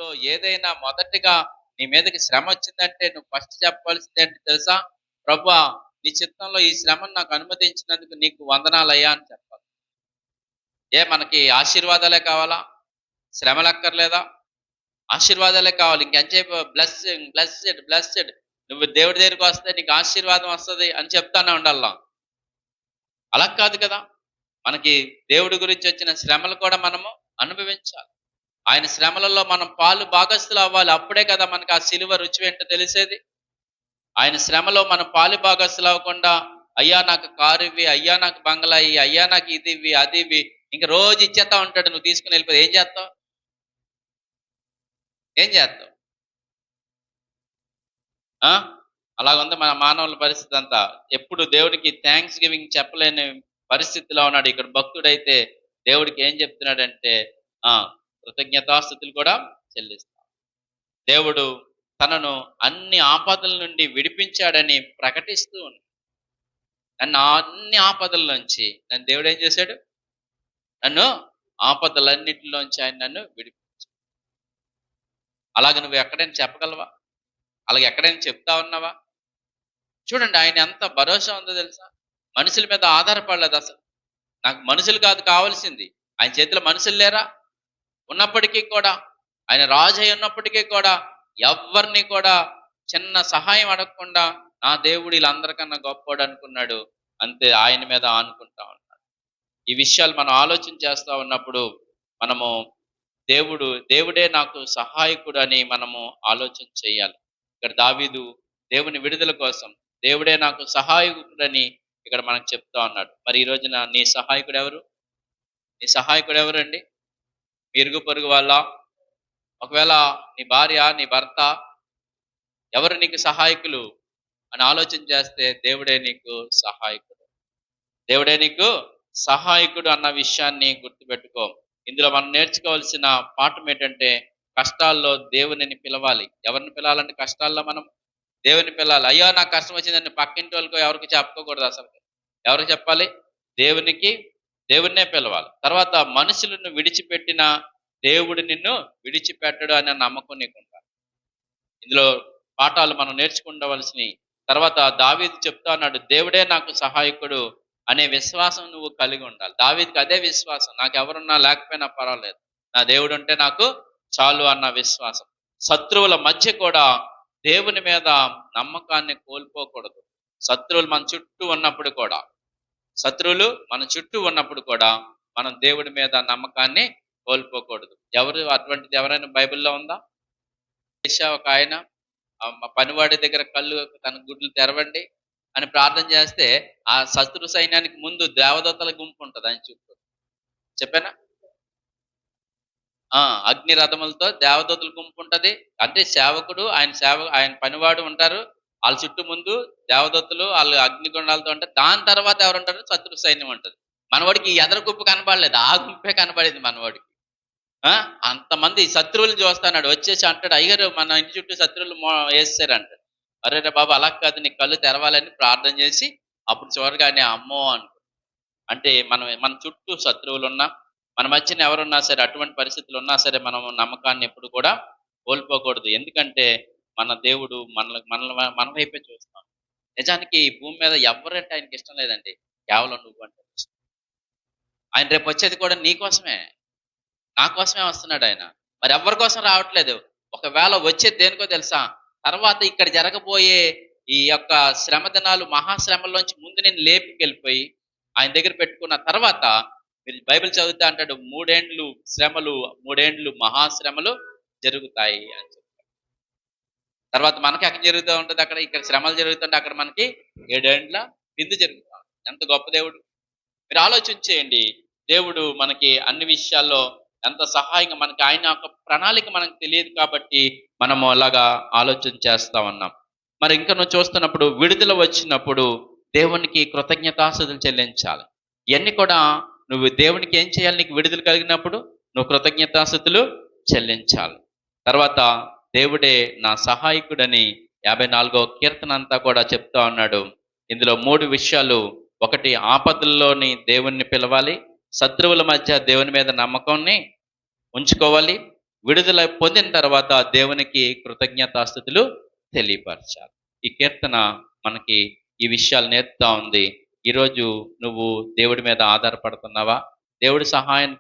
జీవితంలో ఏదైనా మొదటిగా నీ మీదకి శ్రమ వచ్చిందంటే నువ్వు ఫస్ట్ చెప్పాల్సింది ఏంటి తెలుసా? ప్రభువా, నీ చిత్తంలో ఈ శ్రమను నాకు అనుమతించినందుకు నీకు వందనాలయ్యా అని చెప్పాలి. మనకి ఆశీర్వాదాలే కావాలా? శ్రమలక్కర్లేదా? ఆశీర్వాదాలే కావాలి. ఇంకెంతసేపు బ్లెస్సింగ్, బ్లెస్సెడ్, బ్లెస్సెడ్. నువ్వు దేవుడి దగ్గరికి వస్తే నీకు ఆశీర్వాదం వస్తది అని చెప్తానే ఉండాలా. అలా కాదు కదా! మనకి దేవుడి గురించి వచ్చిన శ్రమలు కూడా మనము అనుభవించాలి. ఆయన శ్రమలలో మనం పాలు భాగస్తులు అవ్వాలి. అప్పుడే కదా మనకు ఆ సిలువ రుచి ఏంటో తెలిసేది. ఆయన శ్రమలో మనం పాలు భాగస్తులు అవ్వకుండా, అయ్యా నాకు కారు ఇవ్వి, అయ్యా నాకు బంగ్లా ఇయ్యి, అయ్యా నాకు ఇది ఇవ్వి, అది ఇవ్వి, ఇంక రోజు ఇచ్చేస్తా ఉంటాడు. నువ్వు తీసుకుని వెళ్ళిపోతే ఏం చేస్తావు? ఏం చేస్తావు? ఆ? అలాగుంది మన మానవుల పరిస్థితి అంతా. ఎప్పుడు దేవుడికి థ్యాంక్స్ గివింగ్ చెప్పలేని పరిస్థితిలో ఉన్నాడు. ఇక్కడ భక్తుడైతే దేవుడికి ఏం చెప్తున్నాడంటే, ఆ కృతజ్ఞతాస్తుతులు కూడా చెల్లిస్తాం. దేవుడు తనను అన్ని ఆపదల నుండి విడిపించాడని ప్రకటిస్తూ ఉన్నాడు. నన్ను అన్ని ఆపదల నుంచి నన్ను దేవుడు ఏం చేశాడు? నన్ను ఆపదలన్నిటిలోంచి ఆయన నన్ను విడిపించాడు. అలాగ నువ్వు ఎక్కడైనా చెప్పగలవా? అలాగే ఎక్కడైనా చెప్తా ఉన్నావా? చూడండి, ఆయన ఎంత భరోసా ఉందో తెలుసా? మనుషుల మీద ఆధారపడలేదు అసలు. నాకు మనుషులు కాదు కావాల్సింది. ఆయన చేతిలో మనుషులు లేరా? ఉన్నప్పటికీ కూడా, ఆయన రాజు అయి ఉన్నప్పటికీ కూడా ఎవరిని కూడా చిన్న సహాయం అడగకుండా నా దేవుడు వీళ్ళందరికన్నా గొప్పోడు అనుకున్నాడు. అంతే, ఆయన మీద ఆనుకుంటా ఉన్నాడు. ఈ విషయాలు మనం ఆలోచన చేస్తా ఉన్నప్పుడు మనము దేవుడే నాకు సహాయకుడు అని మనము ఆలోచన చేయాలి. ఇక్కడ దావీదు దేవుని విడుదల కోసం దేవుడే నాకు సహాయకుడని ఇక్కడ మనకు చెప్తా ఉన్నాడు. మరి ఈ రోజున నీ సహాయకుడు ఎవరు? నీ సహాయకుడు ఎవరండి? మీ ఇరుగు పొరుగు వాళ్ళ? ఒకవేళ నీ భార్య, నీ భర్త, ఎవరు నీకు సహాయకులు అని ఆలోచన చేస్తే దేవుడే నీకు సహాయకుడు. దేవుడే నీకు సహాయకుడు అన్న విషయాన్ని గుర్తుపెట్టుకో. ఇందులో మనం నేర్చుకోవాల్సిన పాఠం ఏంటంటే, కష్టాల్లో దేవునిని పిలవాలి. ఎవరిని పిలవాలంటే కష్టాల్లో మనం దేవుని పిలవాలి. అయ్యో నాకు కష్టం వచ్చిందని పక్కింటి వాళ్ళకో ఎవరికి చెప్పుకోకూడదు. అసలు ఎవరికి చెప్పాలి? దేవున్నే పిలవాలి. తర్వాత మనుషులను విడిచిపెట్టిన దేవుడు నిన్ను విడిచిపెట్టడు అనే నమ్మకం నీకు ఉండాలి. ఇందులో పాఠాలు మనం నేర్చుకుండవలసినవి. తర్వాత దావీదు చెప్తా అన్నాడు, దేవుడే నాకు సహాయకుడు అనే విశ్వాసం నువ్వు కలిగి ఉండాలి. దావీదుకి అదే విశ్వాసం. నాకు ఎవరున్నా లేకపోయినా పర్వాలేదు, నా దేవుడు ఉంటే నాకు చాలు అన్న విశ్వాసం. శత్రువుల మధ్య కూడా దేవుని మీద నమ్మకాన్ని కోల్పోకూడదు. శత్రువులు మన చుట్టూ ఉన్నప్పుడు కూడా మనం దేవుడి మీద నమ్మకాన్ని కోల్పోకూడదు. అటువంటిది ఎవరైనా బైబిల్లో ఉందా? ఒక ఆయన పనివాడి దగ్గర కళ్ళు తన గుడ్లు తెరవండి అని ప్రార్థన చేస్తే ఆ శత్రు సైన్యానికి ముందు దేవదూతల గుంపు ఉంటుంది ఆయన చుట్టూ. చెప్పానా? అగ్ని రథములతో దేవదూతల గుంపు ఉంటది. అంటే సేవకుడు, ఆయన పనివాడు ఉంటారు. వాళ్ళ చుట్టూ ముందు దేవదూతలు, వాళ్ళు అగ్నిగుండాలతో ఉంటారు. దాని తర్వాత ఎవరుంటారు? శత్రు సైన్యం ఉంటుంది. మనవాడికి ఎదర గుంపు కనబడలేదు, ఆ గుంపే కనబడింది మనవాడికి. అంతమంది శత్రువులు చూస్తాడు. వచ్చేసి అంటాడు, అయ్యారు మన ఇంటి చుట్టూ శత్రువులు వేస్తారంటాడు. అరే బాబు అలా కాదు, నీ కళ్ళు తెరవాలని ప్రార్థన చేసి అప్పుడు చూడగానే అమ్మో అంటే మన చుట్టూ శత్రువులు ఉన్నా, మన మధ్యన ఎవరున్నా సరే, అటువంటి పరిస్థితులు ఉన్నా సరే, మనం నమ్మకాన్ని ఎప్పుడు కూడా కోల్పోకూడదు. ఎందుకంటే మన దేవుడు మన వైపే చూస్తాం. నిజానికి ఈ భూమి మీద ఎవరంటే ఆయనకి ఇష్టం లేదండి, కేవలం నువ్వు అంటే ఇష్టం. ఆయన రేపు వచ్చేది కూడా నీ కోసమే, నా కోసమే వస్తున్నాడు ఆయన. మరి ఎవరి కోసం రావట్లేదు. ఒకవేళ వచ్చేది దేనికో తెలుసా? తర్వాత ఇక్కడ జరగబోయే ఈ యొక్క శ్రమ దినాలు, మహాశ్రమల్లోంచి ముందు నేను లేపుకెళ్ళిపోయి ఆయన దగ్గర పెట్టుకున్న తర్వాత, మీరు బైబిల్ చదివితే అంటాడు, 3 ఏండ్లు శ్రమలు, 3 ఏండ్లు మహాశ్రమలు జరుగుతాయి అని చెప్పారు. తర్వాత మనకి అక్కడ జరుగుతూ ఉంటుంది, అక్కడ ఇక్కడ శ్రమలు జరుగుతుంటే అక్కడ మనకి 7 ఏండ్ల విందు జరుగుతాం. ఎంత గొప్ప దేవుడు! మీరు ఆలోచించేయండి. దేవుడు మనకి అన్ని విషయాల్లో ఎంత సహాయంగా, మనకి ఆయన యొక్క ప్రణాళిక మనకు తెలియదు కాబట్టి మనము అలాగా ఆలోచన చేస్తా ఉన్నాం. మరి ఇంకా నువ్వు చూస్తున్నప్పుడు విడుదల వచ్చినప్పుడు దేవునికి కృతజ్ఞతాస్తుతులు చెల్లించాలి. ఇవన్నీ కూడా నువ్వు దేవునికి ఏం చేయాలి? నీకు విడుదల కలిగినప్పుడు నువ్వు కృతజ్ఞతాస్తుతులు చెల్లించాలి. తర్వాత దేవుడే నా సహాయకుడని 54వ కీర్తన అంతా కూడా చెప్తా ఉన్నాడు. ఇందులో 3 విషయాలు. ఒకటి, ఆపదల్లోని దేవుణ్ణి పిలవాలి. శత్రువుల మధ్య దేవుని మీద నమ్మకాన్ని ఉంచుకోవాలి. విడుదల పొందిన తర్వాత దేవునికి కృతజ్ఞతాస్థుతులు తెలియపరచాలి. ఈ కీర్తన మనకి ఈ విషయాలు నేర్పుతా ఉంది. ఈరోజు నువ్వు దేవుడి మీద ఆధారపడుతున్నావా? దేవుడి సహాయాన్ని